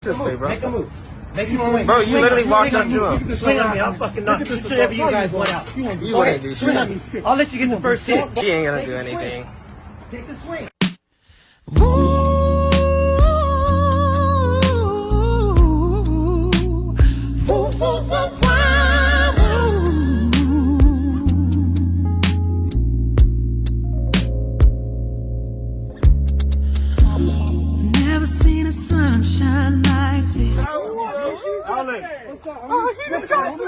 This way, bro. Make a move. Make him swing. Bro, you literally walked up to him. Swing on me. I'll fucking knock you. Whatever you guys want out. You wouldn't do Swing on shit. me. I'll let you get the first hit. He ain't gonna do anything. Take the swing. Never seen a sunshine like this. Oh, he just got